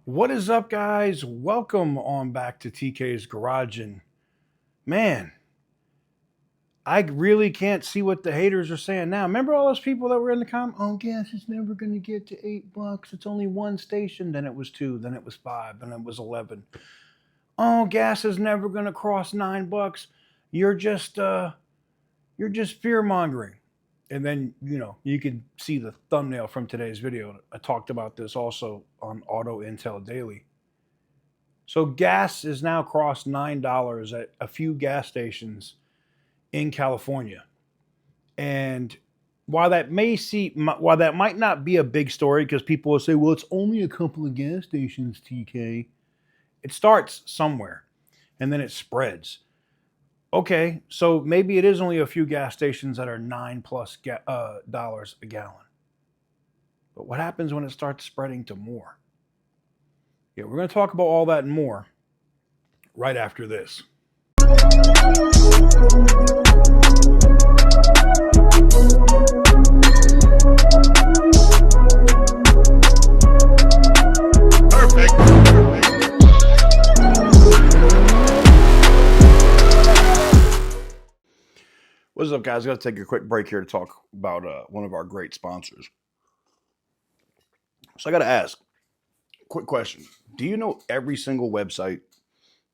What is up, guys? Welcome on back to TK's Garage. And man, I really can't see what the haters are saying now. Remember all those people that were in the comment? Oh, gas is never going to get to $8. It's only one station. Then it was two. Then it was five. Then it was 11. Oh, gas is never going to cross $9. You're just fear mongering. And then you can see the thumbnail from today's video. I talked about this also on Auto Intel Daily. So gas is now crossed $9 at a few gas stations in California. And while that might not be a big story, because people will say, well, it's only a couple of gas stations, TK. It starts somewhere and then it spreads. Okay, so maybe it is only a few gas stations that are $9+ dollars a gallon. But what happens when it starts spreading to more? Yeah, we're going to talk about all that and more right after this. What's up, guys? Got to take a quick break here to talk about one of our great sponsors. So I got to ask, quick question. Do you know every single website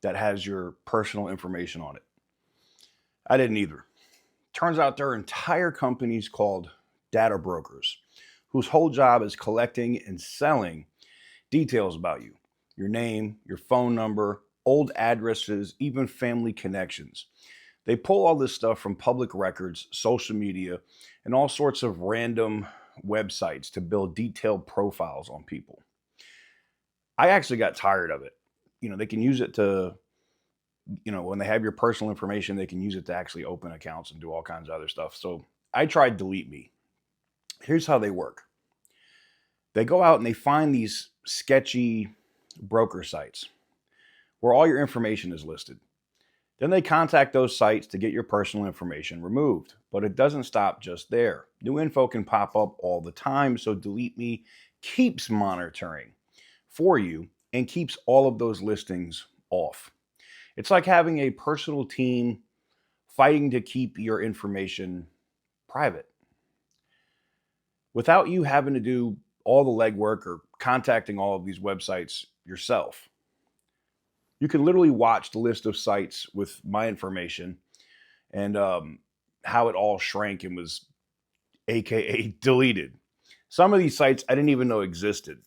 that has your personal information on it? I didn't either. Turns out there are entire companies called data brokers whose whole job is collecting and selling details about you. Your name, your phone number, old addresses, even family connections. They pull all this stuff from public records, social media, and all sorts of random websites to build detailed profiles on people. I actually got tired of it. They can use it to, when they have your personal information, they can use it to actually open accounts and do all kinds of other stuff. So I tried DeleteMe. Here's how they work. They go out and they find these sketchy broker sites where all your information is listed. Then they contact those sites to get your personal information removed. But it doesn't stop just there. New info can pop up all the time, so DeleteMe keeps monitoring for you and keeps all of those listings off. It's like having a personal team fighting to keep your information private without you having to do all the legwork or contacting all of these websites yourself. You can literally watch the list of sites with my information and how it all shrank and was AKA deleted. Some of these sites I didn't even know existed.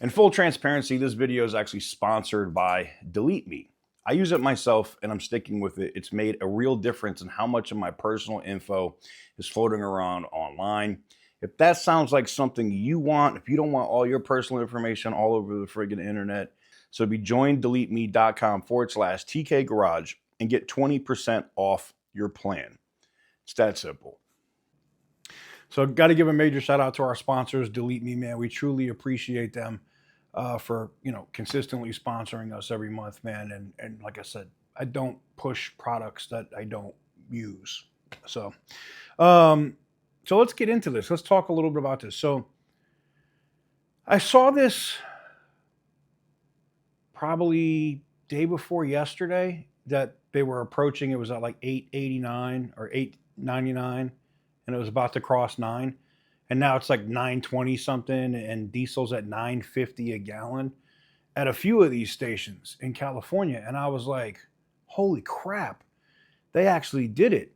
In full transparency, this video is actually sponsored by DeleteMe. I use it myself and I'm sticking with it. It's made a real difference in how much of my personal info is floating around online. If that sounds like something you want, if you don't want all your personal information all over the friggin' internet, so be join DeleteMe.com/TK Garage and get 20% off your plan. It's that simple. So got to give a major shout out to our sponsors, DeleteMe, man. We truly appreciate them for consistently sponsoring us every month, man. And like I said, I don't push products that I don't use. So let's get into this. Let's talk a little bit about this. So I saw this probably day before yesterday that they were approaching. It was at like $8.89 or $8.99, and it was about to cross 9. And now it's like $9.20 something, and diesel's at $9.50 a gallon at a few of these stations in California. And I was like, holy crap, they actually did it.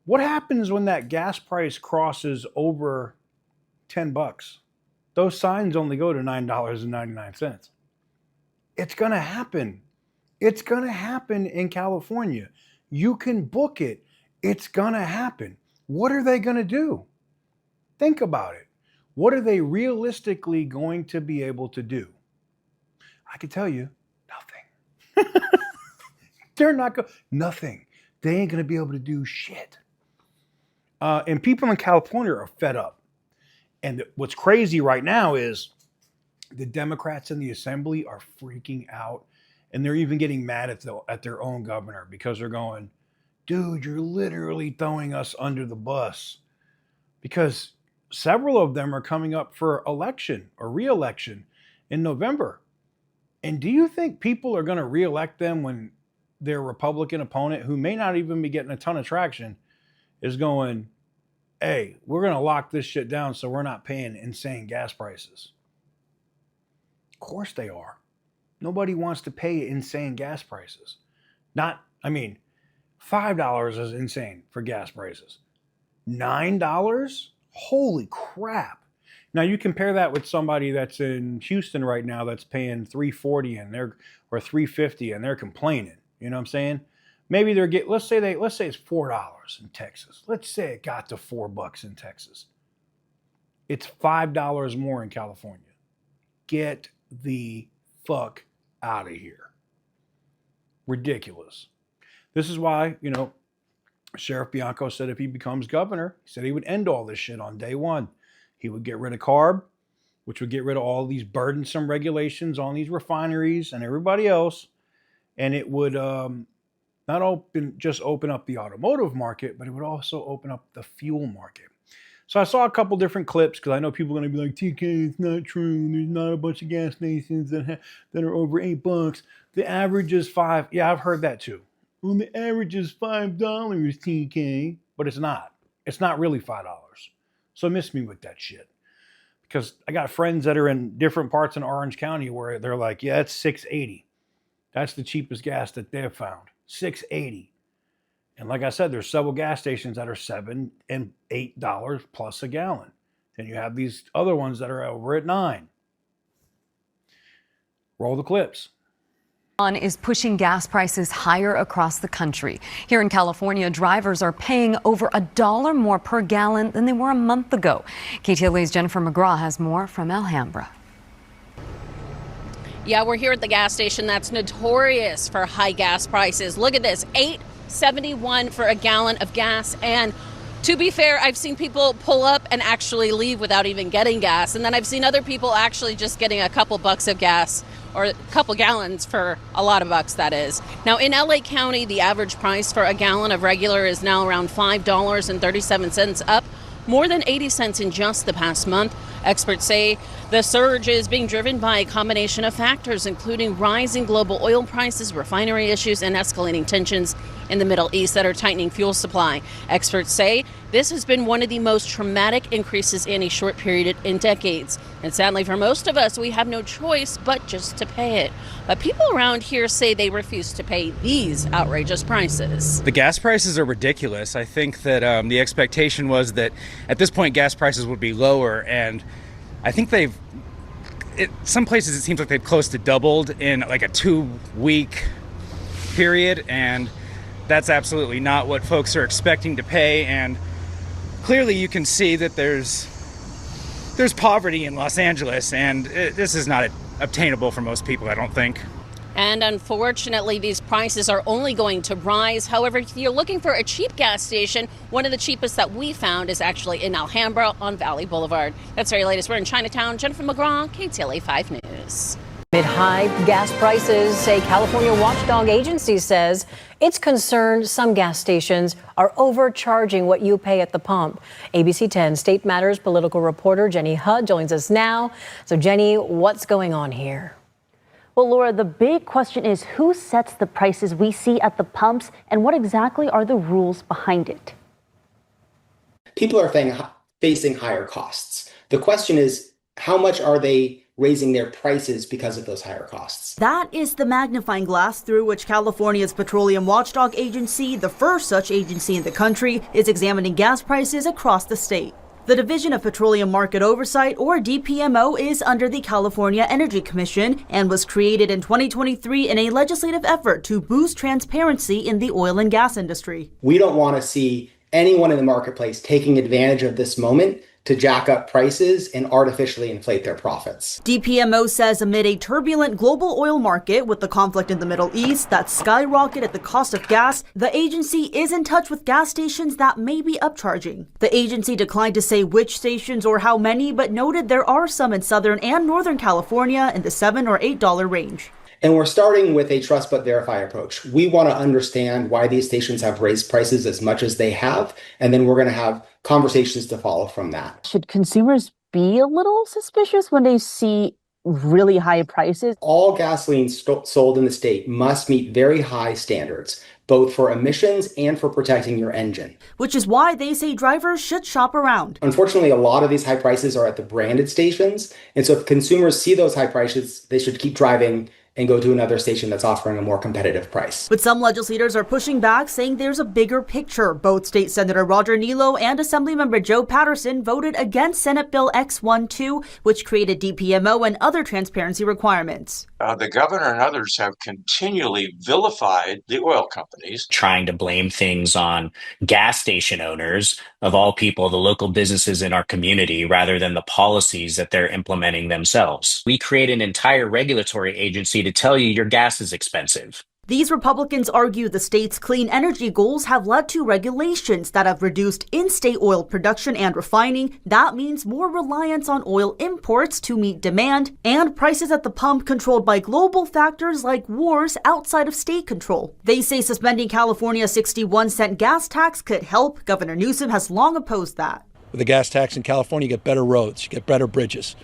What happens when that gas price crosses over $10? Those signs only go to $9.99. It's going to happen. It's going to happen in California. You can book it. It's going to happen. What are they going to do? Think about it. What are they realistically going to be able to do? I can tell you, nothing. They're not going, nothing. They ain't going to be able to do shit. And people in California are fed up. And what's crazy right now is the Democrats in the assembly are freaking out, and they're even getting mad at their own governor because they're going, dude, you're literally throwing us under the bus. Because several of them are coming up for election or re-election, in November. And do you think people are going to reelect them when their Republican opponent, who may not even be getting a ton of traction, is going, hey, we're going to lock this shit down so we're not paying insane gas prices? Of course they are. Nobody wants to pay insane gas prices. $5 is insane for gas prices. $9? Holy crap. Now you compare that with somebody that's in Houston right now that's paying $3.40 and they're or $3.50 and they're complaining. You know what I'm saying? Maybe they're let's say it's $4 in Texas. Let's say it got to $4 in Texas. It's $5 more in California. Get the fuck out of here. Ridiculous. This is why, Sheriff Bianco said if he becomes governor, he said he would end all this shit on day one. He would get rid of CARB, which would get rid of all these burdensome regulations on these refineries and everybody else. And it would not just open up the automotive market, but it would also open up the fuel market. So I saw a couple different clips because I know people are going to be like, TK, it's not true. There's not a bunch of gas stations that are over $8. The average is $5. Yeah, I've heard that too. Well, the average is $5, TK. But it's not. It's not really $5. So miss me with that shit. Because I got friends that are in different parts in Orange County where they're like, yeah, it's $6.80. That's the cheapest gas that they've found. $6.80. And like I said, there's several gas stations that are $7 and $8 plus a gallon. Then you have these other ones that are over at $9. Roll the clips. Is pushing gas prices higher across the country. Here in California, drivers are paying over $1 more per gallon than they were a month ago. KTLA's Jennifer McGraw has more from Alhambra. Yeah, we're here at the gas station that's notorious for high gas prices. Look at this, $8.71 for a gallon of gas. And to be fair, I've seen people pull up and actually leave without even getting gas. And then I've seen other people actually just getting a couple bucks of gas, or a couple gallons for a lot of bucks, that is. Now, in LA County, the average price for a gallon of regular is now around $5.37, up more than 80 cents in just the past month. Experts say the surge is being driven by a combination of factors, including rising global oil prices, refinery issues, and escalating tensions in the Middle East that are tightening fuel supply. Experts say this has been one of the most traumatic increases in a short period in decades. And sadly for most of us, we have no choice but just to pay it. But people around here say they refuse to pay these outrageous prices. The gas prices are ridiculous. I think that the expectation was that at this point gas prices would be lower, and I think some places it seems like they've close to doubled in like a 2-week period, and that's absolutely not what folks are expecting to pay. And clearly you can see that there's poverty in Los Angeles, and this is not obtainable for most people, I don't think. And unfortunately, these prices are only going to rise. However, if you're looking for a cheap gas station, one of the cheapest that we found is actually in Alhambra on Valley Boulevard. That's our latest. We're in Chinatown. Jennifer McGraw, KTLA 5 News. Amid high gas prices, a California watchdog agency says it's concerned some gas stations are overcharging what you pay at the pump. ABC 10 State Matters political reporter Jenny Hudd joins us now. So Jenny, what's going on here? Well, Laura, the big question is who sets the prices we see at the pumps and what exactly are the rules behind it? People are facing higher costs. The question is, how much are they raising their prices because of those higher costs? That is the magnifying glass through which California's Petroleum Watchdog Agency, the first such agency in the country, is examining gas prices across the state. The Division of Petroleum Market Oversight, or DPMO, is under the California Energy Commission and was created in 2023 in a legislative effort to boost transparency in the oil and gas industry. We don't want to see anyone in the marketplace taking advantage of this moment to jack up prices and artificially inflate their profits. DPMO says amid a turbulent global oil market with the conflict in the Middle East that skyrocketed the cost of gas, the agency is in touch with gas stations that may be upcharging. The agency declined to say which stations or how many, but noted there are some in Southern and Northern California in the $7 or $8 range. And we're starting with a trust but verify approach. We want to understand why these stations have raised prices as much as they have, and then we're going to have conversations to follow from that. Should consumers be a little suspicious when they see really high prices? All gasoline sold in the state must meet very high standards, both for emissions and for protecting your engine. Which is why they say drivers should shop around. Unfortunately, a lot of these high prices are at the branded stations. And so if consumers see those high prices, they should keep driving and go to another station that's offering a more competitive price. But some legislators are pushing back, saying there's a bigger picture. Both State Senator Roger Nilo and Assemblymember Joe Patterson voted against Senate Bill X-12, which created DPMO and other transparency requirements. The governor and others have continually vilified the oil companies, trying to blame things on gas station owners, of all people, the local businesses in our community, rather than the policies that they're implementing themselves. We create an entire regulatory agency to tell you your gas is expensive. These Republicans argue the state's clean energy goals have led to regulations that have reduced in-state oil production and refining. That means more reliance on oil imports to meet demand and prices at the pump controlled by global factors like wars outside of state control. They say suspending California's 61-cent gas tax could help. Governor Newsom has long opposed that. With the gas tax in California, you get better roads, you get better bridges.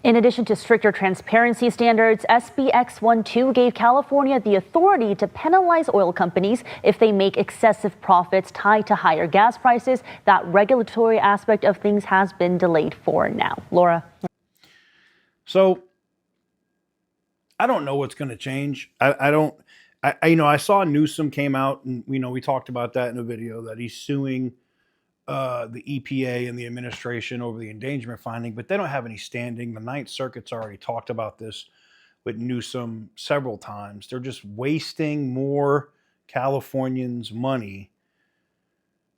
In addition to stricter transparency standards, SB X-12 gave California the authority to penalize oil companies if they make excessive profits tied to higher gas prices. That regulatory aspect of things has been delayed for now. Laura. So I don't know what's going to change. I saw Newsom came out and, we talked about that in a video that he's suing the EPA and the administration over the endangerment finding, but they don't have any standing. The Ninth Circuit's already talked about this with Newsom several times. They're just wasting more Californians' money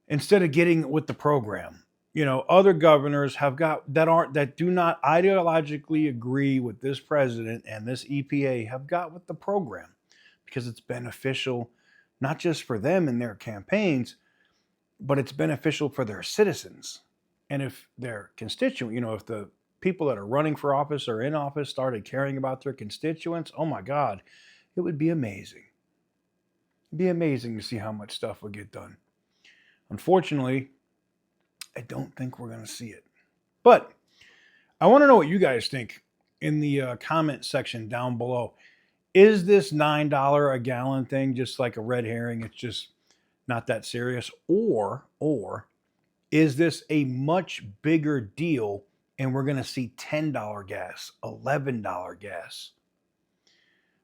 instead of getting with the program. Other governors that do not ideologically agree with this president and this EPA have got with the program because it's beneficial, not just for them in their campaigns, but it's beneficial for their citizens. And if their constituent, if the people that are running for office or in office started caring about their constituents, oh my God, it would be amazing. It'd be amazing to see how much stuff would get done. Unfortunately, I don't think we're going to see it. But I want to know what you guys think in the comment section down below. Is this $9 a gallon thing just like a red herring? It's just not that serious, or is this a much bigger deal and we're going to see $10 gas, $11 gas?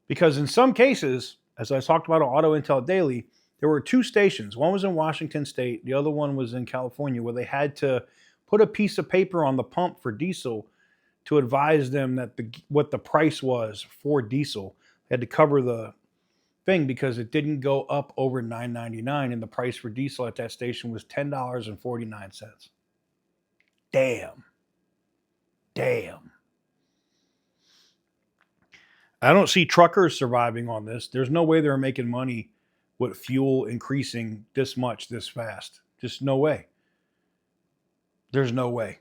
Because in some cases, as I talked about on Auto Intel Daily, there were two stations. One was in Washington State, the other one was in California, where they had to put a piece of paper on the pump for diesel to advise them that what the price was for diesel. They had to cover the thing because it didn't go up over $9.99 and the price for diesel at that station was $10.49. Damn. I don't see truckers surviving on this. There's no way they're making money with fuel increasing this much this fast. Just no way. There's no way.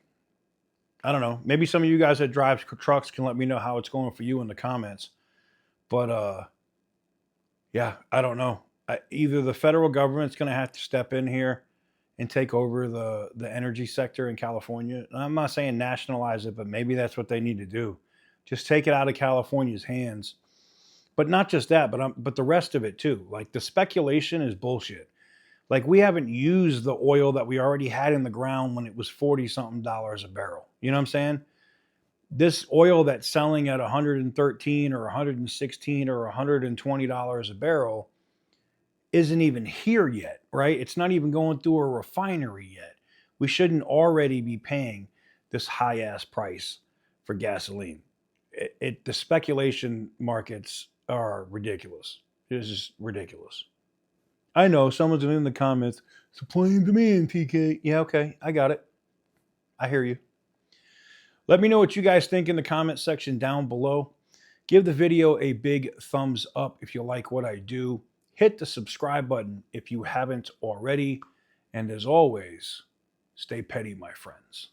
I don't know. Maybe some of you guys that drive trucks can let me know how it's going for you in the comments. But yeah, I don't know. Either the federal government's going to have to step in here and take over the energy sector in California. And I'm not saying nationalize it, but maybe that's what they need to do. Just take it out of California's hands. But not just that, but the rest of it too. Like the speculation is bullshit. Like we haven't used the oil that we already had in the ground when it was $40-something a barrel. You know what I'm saying? This oil that's selling at $113 or $116 or $120 a barrel isn't even here yet, right? It's not even going through a refinery yet. We shouldn't already be paying this high ass price for gasoline. The speculation markets are ridiculous. It's just ridiculous. I know someone's in the comments, supply and demand, TK. Yeah, okay, I got it. I hear you. Let me know what you guys think in the comment section down below. Give the video a big thumbs up if you like what I do. Hit the subscribe button if you haven't already. And as always, stay petty, my friends.